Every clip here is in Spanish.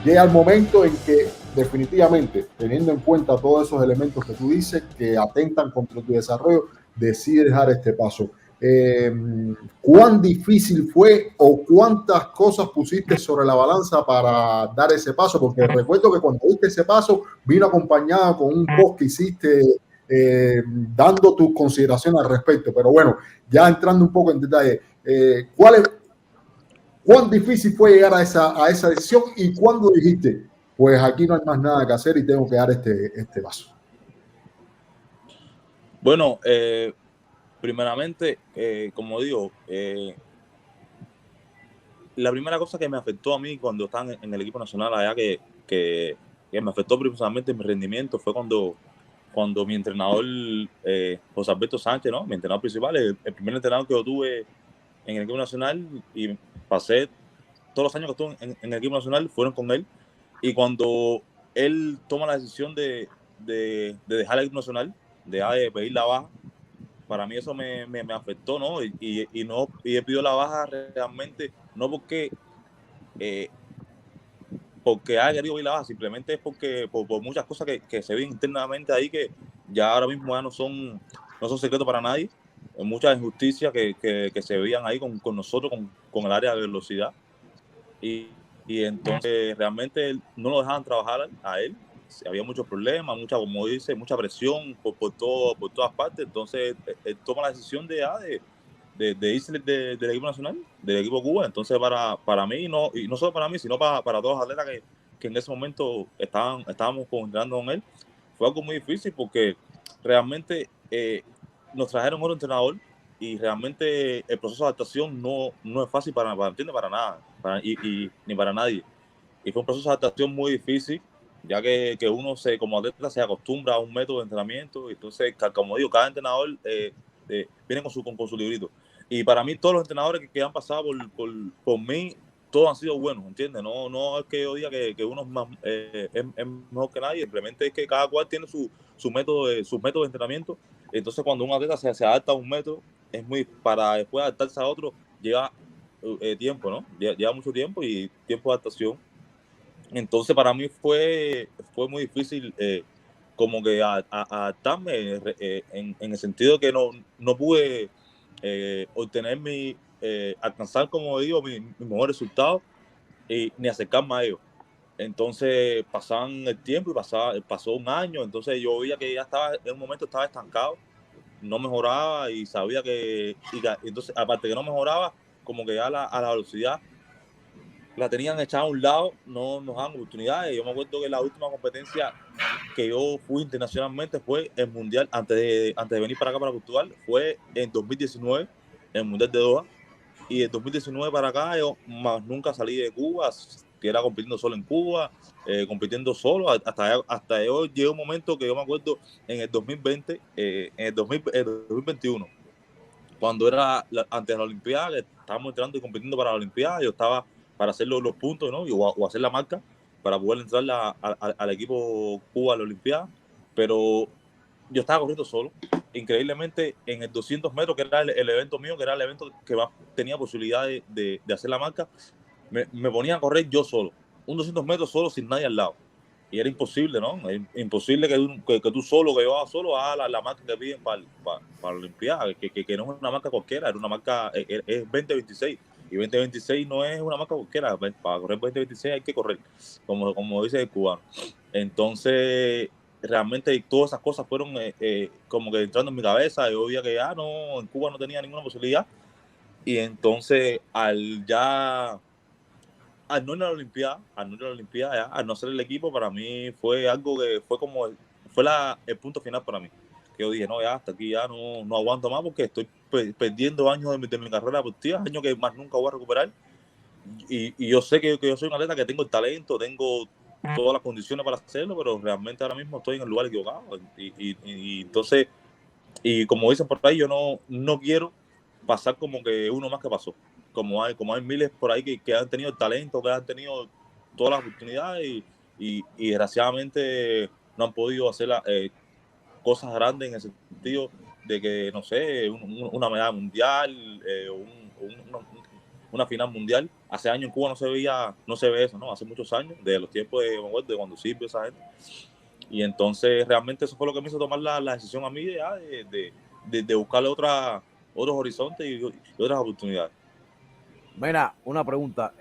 llega el momento en que definitivamente, teniendo en cuenta todos esos elementos que tú dices que atentan contra tu desarrollo, decides dejar este paso. ¿Cuán difícil fue o cuántas cosas pusiste sobre la balanza para dar ese paso? Porque recuerdo que cuando diste ese paso vino acompañado con un post que hiciste dando tus consideraciones al respecto. Pero bueno, ya entrando un poco en detalle, ¿cuán difícil fue llegar a esa decisión y cuándo dijiste, pues aquí no hay más nada que hacer y tengo que dar este paso? Bueno, primeramente, como digo, la primera cosa que me afectó a mí cuando estaba en el equipo nacional allá, que me afectó principalmente en mi rendimiento, fue cuando mi entrenador, José Alberto Sánchez, ¿no? Mi entrenador principal, el primer entrenador que yo tuve en el equipo nacional, y pasé todos los años que estuve en el equipo nacional fueron con él. Y cuando él toma la decisión de dejar el equipo nacional, de pedir la baja, para mí eso me afectó, ¿no? Y he pedido la baja realmente, no porque haya querido pedir la baja, simplemente es porque por muchas cosas que se ven internamente ahí que ya ahora mismo ya no son secretos para nadie. Muchas injusticias que se veían ahí con nosotros, con el área de velocidad. Y entonces realmente no lo dejaban trabajar a él. Había muchos problemas, como dice, mucha presión por todas partes. Entonces él toma la decisión de irse del equipo nacional, del equipo Cuba. Entonces para mí, y no solo para mí, sino para todos los atletas que en ese momento estábamos entrenando con él, fue algo muy difícil porque realmente nos trajeron otro entrenador y realmente el proceso de adaptación no es fácil para nada, ni para nadie. Y fue un proceso de adaptación muy difícil, ya que uno como atleta se acostumbra a un método de entrenamiento, y entonces, como digo, cada entrenador viene con su librito. Y para mí todos los entrenadores que han pasado por mí, todos han sido buenos, ¿entiendes? No es que yo diga que uno es mejor que nadie, simplemente es que cada cual tiene su método de entrenamiento. Entonces cuando un atleta se adapta a un método, para después adaptarse a otro, lleva tiempo, ¿no? Lleva mucho tiempo y tiempo de adaptación. Entonces para mí fue muy difícil como que adaptarme en el sentido que no pude obtener alcanzar, como digo, mi mejor resultado, ni acercarme a ellos. Entonces pasaban el tiempo y pasó un año, entonces yo veía que ya en un momento estaba estancado, no mejoraba y sabía entonces aparte que no mejoraba, como que ya a la velocidad la tenían echada a un lado, no nos daban oportunidades. Yo me acuerdo que la última competencia que yo fui internacionalmente fue el Mundial, antes de venir para acá, para Portugal, fue en 2019, el Mundial de Doha. Y en 2019 para acá yo más nunca salí de Cuba, que era compitiendo solo en Cuba, compitiendo solo. Hasta yo llegó un momento que yo me acuerdo en el 2020, en el 2021, cuando era antes de la Olimpiada, que estábamos entrando y compitiendo para la Olimpiada, yo estaba para hacer los puntos, ¿no? O hacer la marca para poder entrar al equipo Cuba a la Olimpiada, pero yo estaba corriendo solo. Increíblemente, en el 200 metros, que era el evento mío, que era el evento que más tenía posibilidad de hacer la marca, me ponía a correr yo solo. Un 200 metros solo, sin nadie al lado. Y era imposible, ¿no? Es imposible que tú solo, que yo haga solo, haga la marca que piden para la Olimpiada, que no es una marca cualquiera, era una marca, es 2026. Y 2026 no es una marca cualquiera. Para correr 2026 hay que correr, como dice el cubano. Entonces, realmente todas esas cosas fueron como que entrando en mi cabeza. Yo veía que no, en Cuba no tenía ninguna posibilidad. Y entonces, al no ir a la Olimpiada, al no ser el equipo, para mí fue algo que fue el punto final para mí. Que yo dije, no, ya hasta aquí ya no aguanto más, porque estoy perdiendo años de mi carrera deportiva, años que más nunca voy a recuperar. Y yo sé que yo soy un atleta, que tengo el talento, tengo todas las condiciones para hacerlo, pero realmente ahora mismo estoy en el lugar equivocado. Y entonces, y como dicen por ahí, yo no quiero pasar como que uno más que pasó. Como hay miles por ahí que han tenido el talento, que han tenido todas las oportunidades y desgraciadamente no han podido hacer cosas grandes, en el sentido de que, no sé, una medalla mundial, una final mundial, hace años en Cuba no se ve eso, ¿no? Hace muchos años, de los tiempos de cuando Silvio, esa gente. Y entonces realmente eso fue lo que me hizo tomar la decisión a mí de buscarle otros horizontes y otras oportunidades. Mira, una pregunta.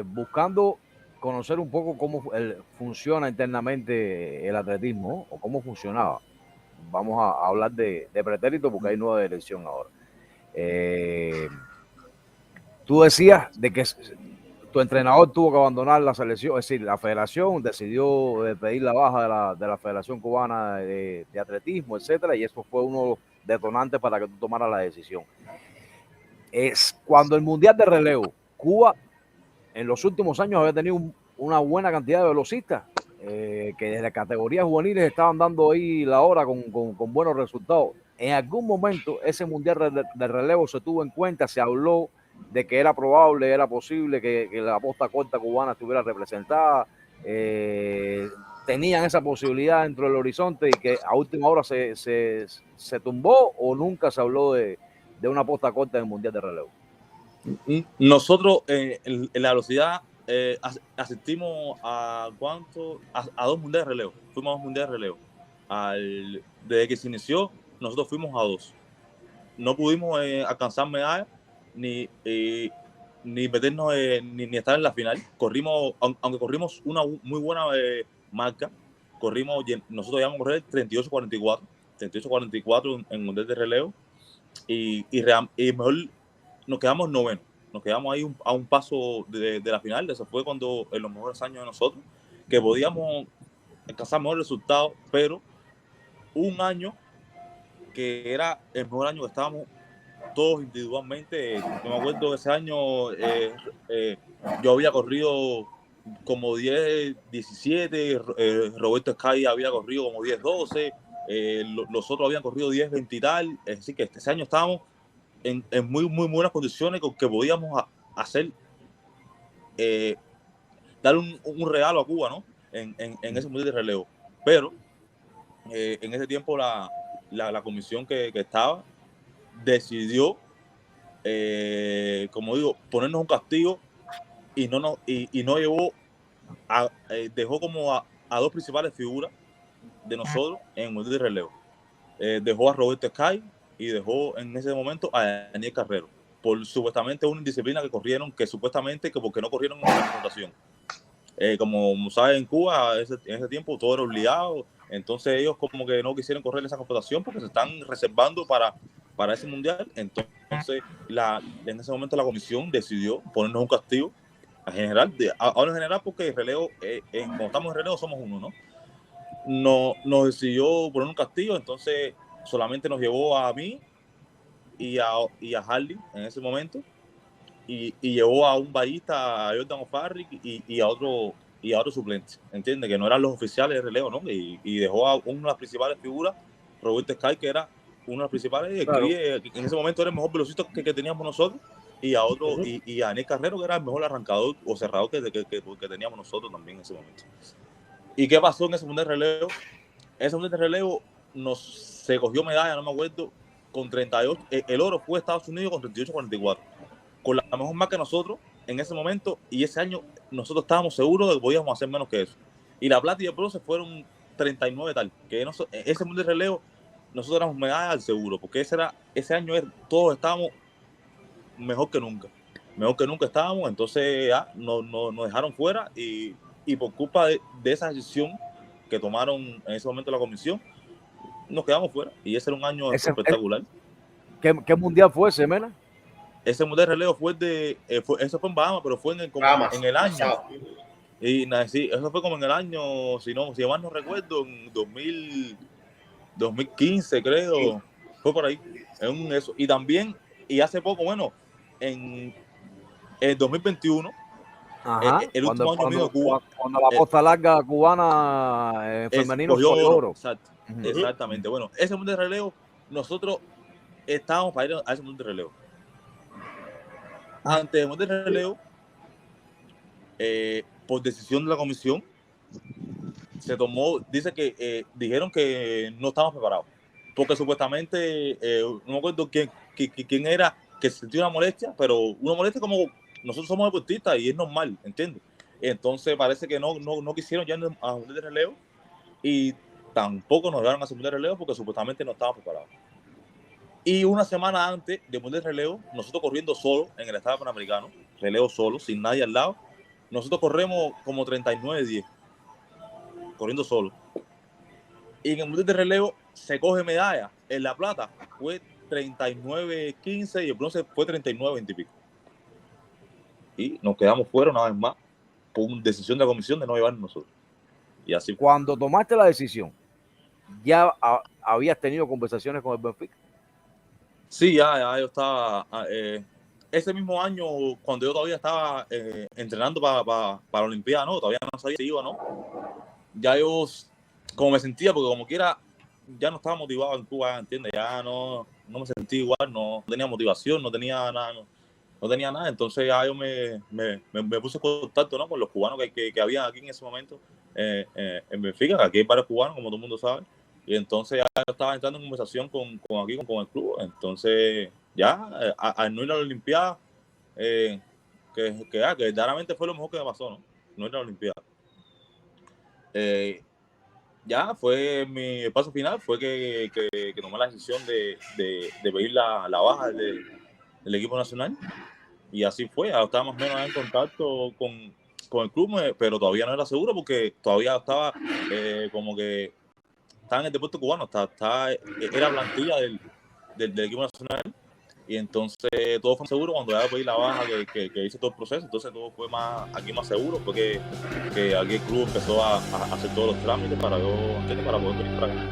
Buscando conocer un poco cómo funciona internamente el atletismo, o cómo funcionaba. Vamos a hablar de pretérito porque hay nueva elección ahora. Tú decías de que tu entrenador tuvo que abandonar la selección, es decir, la federación decidió pedir la baja de la Federación Cubana de Atletismo, etcétera, y eso fue uno de los detonantes para que tú tomaras la decisión. Es cuando el Mundial de Relevo, Cuba en los últimos años había tenido una buena cantidad de velocistas que desde categorías juveniles estaban dando ahí la hora con buenos resultados. En algún momento ese Mundial de Relevo se tuvo en cuenta, se habló de que era probable, era posible que la posta corta cubana estuviera representada, tenían esa posibilidad dentro del horizonte y que a última hora se tumbó, o nunca se habló de una posta corta en el Mundial de Relevo. Nosotros en la velocidad asistimos a dos mundiales de relevo. Fuimos a dos mundiales de relevo. Desde que se inició, nosotros fuimos a dos. No pudimos alcanzar medallas ni meternos ni estar en la final. Corrimos, aunque corrimos una muy buena marca, nosotros llegamos a correr 38-44 en mundial de relevo y mejor nos quedamos noveno. Nos quedamos ahí a un paso de la final. Eso fue cuando en los mejores años de nosotros, que podíamos alcanzar mejores resultados, pero un año que era el mejor año que estábamos todos individualmente. Yo me acuerdo de ese año, yo había corrido como 10-17, Roberto Sky había corrido como 10-12, los otros habían corrido 10-20 y tal. Es decir, que ese año estábamos en muy, muy buenas condiciones, con que podíamos hacer, dar un regalo a Cuba, ¿no? En ese mundial de relevo. Pero en ese tiempo la comisión que estaba decidió, como digo, ponernos un castigo y no llevó dejó como a dos principales figuras de nosotros en el mundial de relevo. Dejó a Roberto Sky y dejó en ese momento a Daniel Carrero por supuestamente una indisciplina que corrieron, que porque no corrieron en la confrontación. Como saben, en Cuba en ese tiempo todo era obligado, entonces ellos como que no quisieron correr esa confrontación porque se están reservando para ese mundial. Entonces en ese momento la comisión decidió ponernos un castigo a general, ahora en general, porque el relevo, cuando estamos en relevo somos uno, ¿no? Nos decidió poner un castigo, entonces solamente nos llevó a mí y a Harley en ese momento, y llevó a un ballista, a Jordan O'Farrill y a otro suplente, ¿entiendes? Que no eran los oficiales de relevo, ¿no? Y dejó a una de las principales figuras, Roberto Sky, que era uno de los principales, claro. En ese momento era el mejor velocista que teníamos nosotros, y a otro, y a Daniel Carrero, que era el mejor arrancador o cerrador que teníamos nosotros también en ese momento. ¿Y qué pasó en ese mundial de relevo? Ese mundial de relevo se cogió medalla, no me acuerdo, con 38. El oro fue Estados Unidos con 38-44. Con la mejor marca que nosotros en ese momento, y ese año nosotros estábamos seguros de que podíamos hacer menos que eso. Y la plata y el bronce fueron 39 tal. Que ese mundial de relevo, nosotros éramos medalla al seguro, porque ese año todos estábamos mejor que nunca. Mejor que nunca estábamos, entonces nos dejaron fuera y por culpa de esa decisión que tomaron en ese momento la comisión, nos quedamos fuera. Y ese era un año espectacular. ¿Qué mundial fue ese, Mena? Ese mundial de relevo fue eso fue en Bahamas, pero fue en el año. Y sí, eso fue como en el año, si mal no recuerdo, en 2015, creo. Sí. Fue por ahí. Eso. Y también, y hace poco, bueno, en el 2021, ajá, el último año mío de Cuba. Cuando la posta larga cubana femenino cogió oro. Exacto, exactamente. Bueno, ese mundial de relevo, nosotros estábamos para ir a ese mundial de relevo. Antes del mundial de relevo, por decisión de la comisión, se tomó, dijeron que no estábamos preparados, porque supuestamente, no me acuerdo quién era, que sintió una molestia, pero una molestia como nosotros somos deportistas y es normal, ¿entiendes? Entonces parece que no quisieron ya a Mundial de Relevo y tampoco nos llevaron a Mundial de Relevo porque supuestamente no estábamos preparados. Y una semana antes de Mundial de Relevo, nosotros corriendo solo en el Estadio Panamericano, relevo solo, sin nadie al lado, nosotros corremos como 39-10, corriendo solo. Y en el Mundial de Relevo se coge medalla. En la plata fue 39-15 y el bronce fue 39-20 y pico. Y nos quedamos fuera una vez más por una decisión de la comisión de no llevarnos nosotros. Y así. Cuando tomaste la decisión, ¿ya habías tenido conversaciones con el Benfica? Sí, ya yo estaba. Ese mismo año, cuando yo todavía estaba entrenando para la Olimpiada, ¿no? Todavía no sabía si iba, ¿no? Ya yo, como me sentía, porque como quiera, ya no estaba motivado en Cuba, ¿entiendes? Ya no me sentí igual, no tenía motivación, no tenía nada. No tenía nada, entonces ya yo me puse en contacto, ¿no? Con los cubanos que había aquí en ese momento en Benfica, que aquí hay varios cubanos, como todo el mundo sabe, y entonces ya yo estaba entrando en conversación con el club, entonces ya al no ir a la Olimpiada, que verdaderamente fue lo mejor que me pasó, no ir a la Olimpiada. Ya fue el paso final, fue que tomé la decisión de pedir la baja del equipo nacional. Y así fue, estaba más o menos en contacto con el club, pero todavía no era seguro porque todavía estaba como que estaba en el deporte cubano, era plantilla del equipo nacional, y entonces todo fue seguro cuando ya pedí la baja que hice todo el proceso, entonces todo fue más seguro, fue que aquí el club empezó a hacer todos los trámites para poder venir para acá.